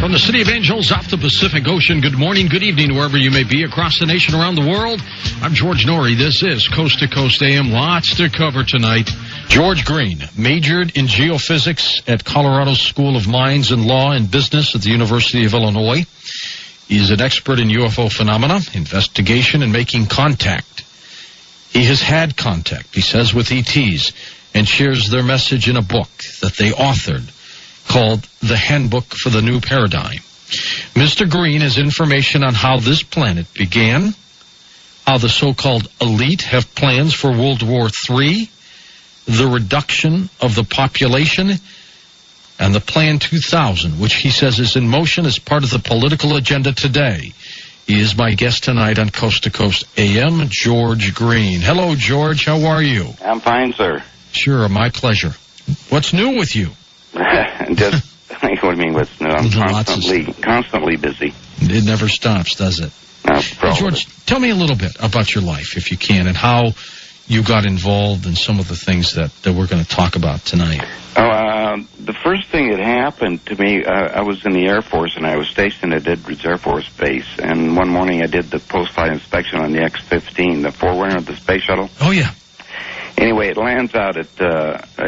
From the City of Angels off the Pacific Ocean, good morning, good evening, wherever you may be across the nation, around the world. I'm George Noory. This is Coast to Coast AM. Lots to cover tonight. George Green majored in geophysics at Colorado School of Mines and Law and Business at the University of Illinois. He's an expert in UFO phenomena, investigation, and making contact. He has had contact, he says, with ETs, and shares their message in a book that they authored called The Handbook for the New Paradigm. Mr. Green has information on how this planet began, how the so-called elite have plans for World War III, the reduction of the population, and the Plan 2000, which he says is in motion as part of the political agenda today. He is my guest tonight on Coast to Coast AM, George Green. Hello, George. How are you? I'm fine, sir. Sure, my pleasure. What's new with you? Just, what do you mean what's new? I'm constantly busy. It never stops, does it? No, well, George, tell me a little bit about your life, if you can, and how you got involved in some of the things that we're going to talk about tonight. The first thing that happened to me, I was in the Air Force, and I was stationed at Edwards Air Force Base, and one morning I did the post-flight inspection on the X-15, the forerunner of the space shuttle. Oh, yeah. Anyway, it lands out at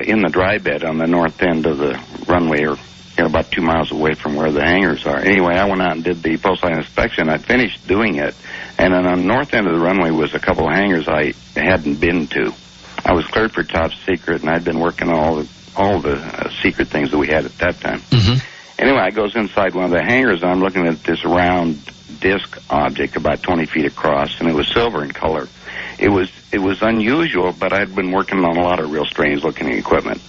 in the dry bed on the north end of the runway, or about 2 miles away from where the hangars are. Anyway, I went out and did the post-flight inspection. I finished doing it, and on the north end of the runway was a couple of hangars I hadn't been to. I was cleared for top secret, and I'd been working on all the secret things that we had at that time. Mm-hmm. Anyway, I goes inside one of the hangars, and I'm looking at this round disc object about 20 feet across, and it was silver in color. It was unusual, but I'd been working on a lot of real strange-looking equipment.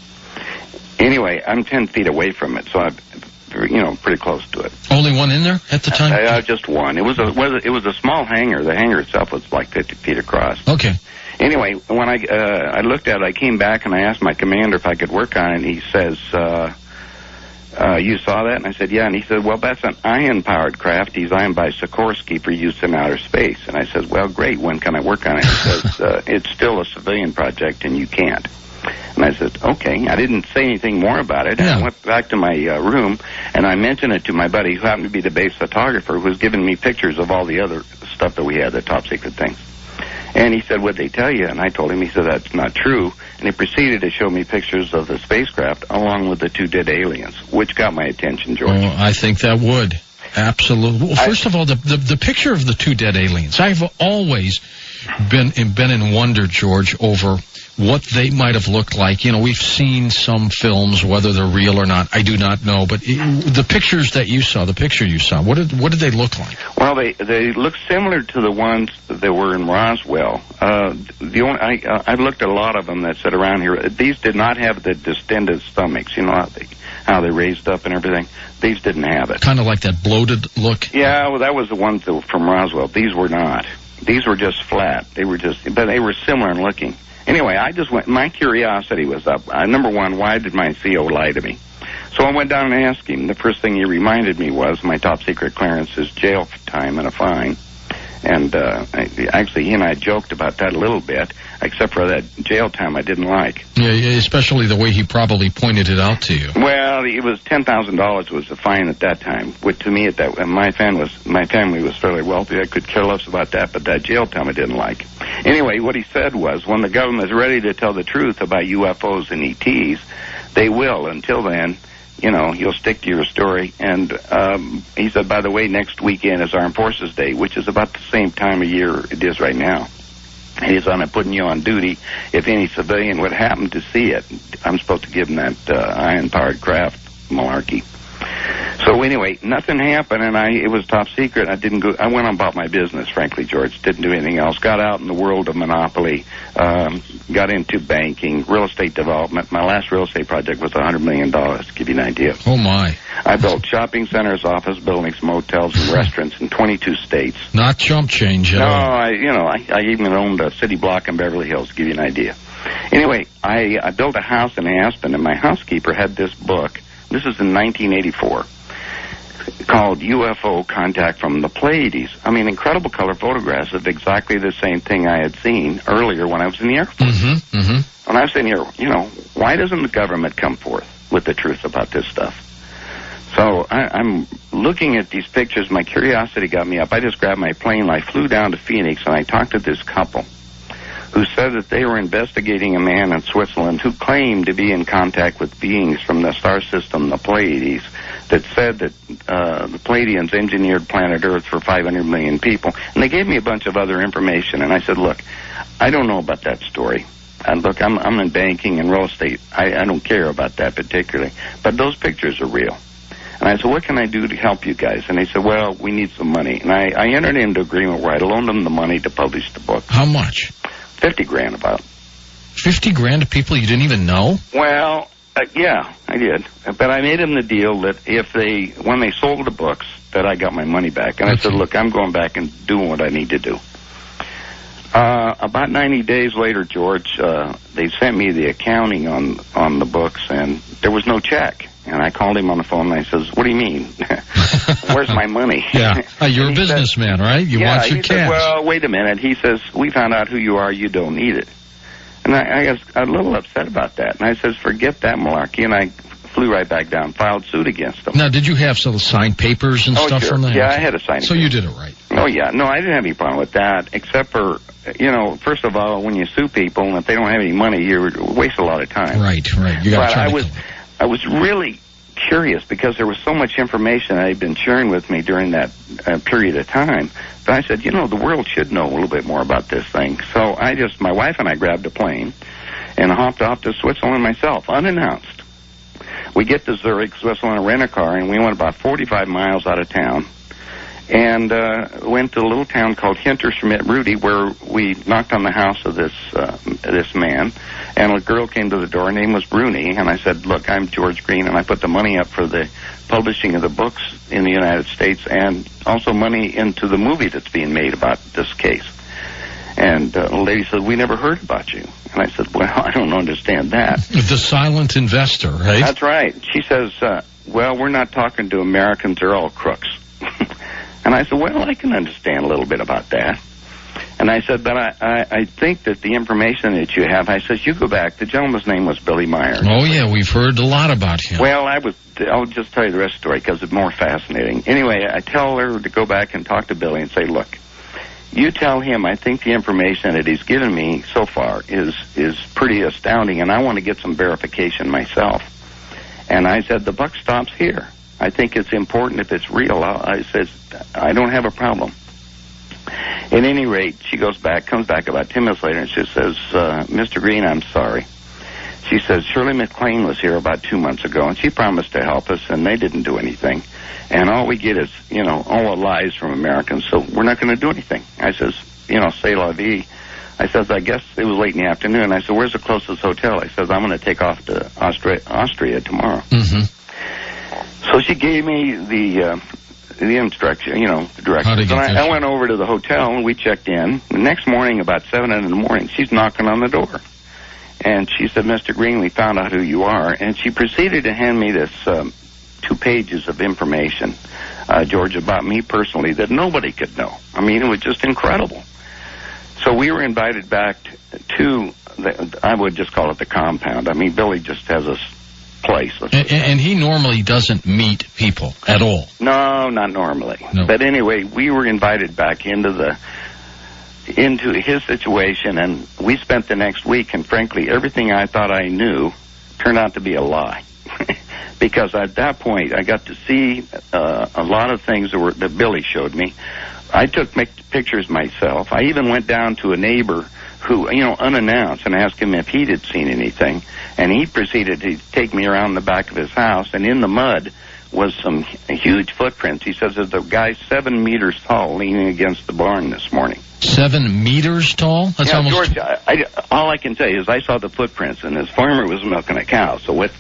Anyway, I'm 10 feet away from it, so I'm, pretty close to it. Only one in there at the time? Just one. It was a small hangar. The hangar itself was like 50 feet across. Okay. Anyway, when I looked at it, I came back and I asked my commander if I could work on it, and he says, you saw that? And I said, yeah. And he said, well, that's an ion-powered craft designed by Sikorsky for use in outer space. And I said, well, great. When can I work on it? He says, it's still a civilian project, and you can't. And I said, okay. I didn't say anything more about it. Yeah. I went back to my room, and I mentioned it to my buddy, who happened to be the base photographer, who was giving me pictures of all the other stuff that we had, the top-secret things. And he said, what'd they tell you? And I told him, he said, that's not true. And he proceeded to show me pictures of the spacecraft along with the two dead aliens, which got my attention, George. Oh, I think that would. Absolutely. Well, first of all, the picture of the two dead aliens, I've always been in wonder, George, over what they might have looked like. We've seen some films, whether they're real or not, I do not know. But the pictures that you saw, what did they look like? Well, they look similar to the ones that were in Roswell. I've looked at a lot of them that sit around here. These did not have the distended stomachs, how they raised up and everything. These didn't have it. Kind of like that bloated look? Yeah, well, that was the ones that were from Roswell. These were not. These were just flat. But they were similar in looking. Anyway, my curiosity was up. Number one, why did my CO lie to me? So I went down and asked him. The first thing he reminded me was my top secret clearance is jail time and a fine. And actually, he and I joked about that a little bit, except for that jail time I didn't like. Yeah, especially the way he probably pointed it out to you. Well, it was $10,000 was the fine at that time. Which to me, my family was fairly wealthy. I could care less about that, but that jail time I didn't like. Anyway, what he said was, when the government is ready to tell the truth about UFOs and ETs, they will. Until then, you'll stick to your story. And he said, by the way, next weekend is Armed Forces Day, which is about the same time of year it is right now. He's on it, putting you on duty. If any civilian would happen to see it, I'm supposed to give him that iron-powered craft malarkey. So anyway, nothing happened, and it was top secret. I went on about my business, frankly, George. Didn't do anything else. Got out in the world of monopoly. Got into banking, real estate development. My last real estate project was $100 million, to give you an idea. Oh, my. I built shopping centers, office buildings, motels, and restaurants in 22 states. Not chump change at all. I even owned a city block in Beverly Hills, to give you an idea. Anyway, I built a house in Aspen, and my housekeeper had this book. This is in 1984. Called UFO Contact from the Pleiadians. Incredible color photographs of exactly the same thing I had seen earlier when I was in the Air Force. Mm-hmm, mm-hmm. When I was in here, why doesn't the government come forth with the truth about this stuff? So I'm looking at these pictures. My curiosity got me up. I just grabbed my plane. I flew down to Phoenix, and I talked to this couple who said that they were investigating a man in Switzerland who claimed to be in contact with beings from the star system, the Pleiades, that said that the Pleiadians engineered planet Earth for 500 million people. And they gave me a bunch of other information. And I said, look, I don't know about that story. And look, I'm in banking and real estate. I don't care about that particularly. But those pictures are real. And I said, what can I do to help you guys? And they said, well, we need some money. And I entered into agreement where I loaned them the money to publish the book. How much? $50,000 about. 50 grand to people you didn't even know? Well, yeah, I did. But I made them the deal that when they sold the books, that I got my money back. And I said, look, I'm going back and doing what I need to do. About 90 days later, George, they sent me the accounting on the books, and there was no check. And I called him on the phone, and I says, what do you mean? Where's my money? Yeah, you're a businessman, right? You want your cash. Said, well, wait a minute. He says, we found out who you are. You don't need it. And I was a little upset about that. And I says, forget that malarkey. And I flew right back down, filed suit against them. Now, did you have some signed papers and stuff sure. from that? Yeah, I had a signed So you did it right. Oh, yeah. No, I didn't have any problem with that, except for, first of all, when you sue people, and if they don't have any money, you waste a lot of time. Right. You got to I was really curious because there was so much information that had been sharing with me during that period of time. But I said, the world should know a little bit more about this thing. So my wife and I grabbed a plane and hopped off to Switzerland myself, unannounced. We get to Zurich, Switzerland, rent a car, and we went about 45 miles out of town and went to a little town called Hinterschmidt-Rudy, where we knocked on the house of this man. And a girl came to the door. Her name was Bruni. And I said, look, I'm George Green, and I put the money up for the publishing of the books in the United States and also money into the movie that's being made about this case. And the lady said, we never heard about you. And I said, well, I don't understand that. The silent investor, right? That's right. She says, well, we're not talking to Americans. They're all crooks. And I said, well, I can understand a little bit about that. And I said, but I think that the information that you have, I says, you go back. The gentleman's name was Billy Myers. Oh, yeah, we've heard a lot about him. Well, I'll just tell you the rest of the story because it's more fascinating. Anyway, I tell her to go back and talk to Billy and say, look, you tell him I think the information that he's given me so far is pretty astounding, and I want to get some verification myself. And I said, the buck stops here. I think it's important if it's real. I said, I don't have a problem. At any rate, she comes back about 10 minutes later, and she says, Mr. Green, I'm sorry. She says, Shirley MacLaine was here about 2 months ago, and she promised to help us, and they didn't do anything. And all we get is, all the lies from Americans, so we're not going to do anything. I says, c'est la vie. I says, I guess it was late in the afternoon. I said, where's the closest hotel? I says, I'm going to take off to Austria tomorrow. Mm-hmm. So she gave me the instruction, the directions. And I went over to the hotel, and we checked in. The next morning, about 7 in the morning, she's knocking on the door. And she said, Mr. Green, we found out who you are. And she proceeded to hand me this 2 pages of information, George, about me personally that nobody could know. I mean, it was just incredible. So we were invited back to, I would just call it the compound. I mean, Billy just has a place. And he normally doesn't meet people at all. No, not normally. No. But anyway, we were invited back into his situation, and we spent the next week, and frankly, everything I thought I knew turned out to be a lie. Because at that point, I got to see a lot of things that Billy showed me. I took pictures myself. I even went down to a neighbor who, unannounced, and asked him if he had seen anything. And he proceeded to take me around the back of his house, and in the mud was some huge footprints. He says there's a guy 7 meters tall leaning against the barn this morning. 7 meters tall? That's almost... George, all I can tell you is I saw the footprints, and this farmer was milking a cow. So what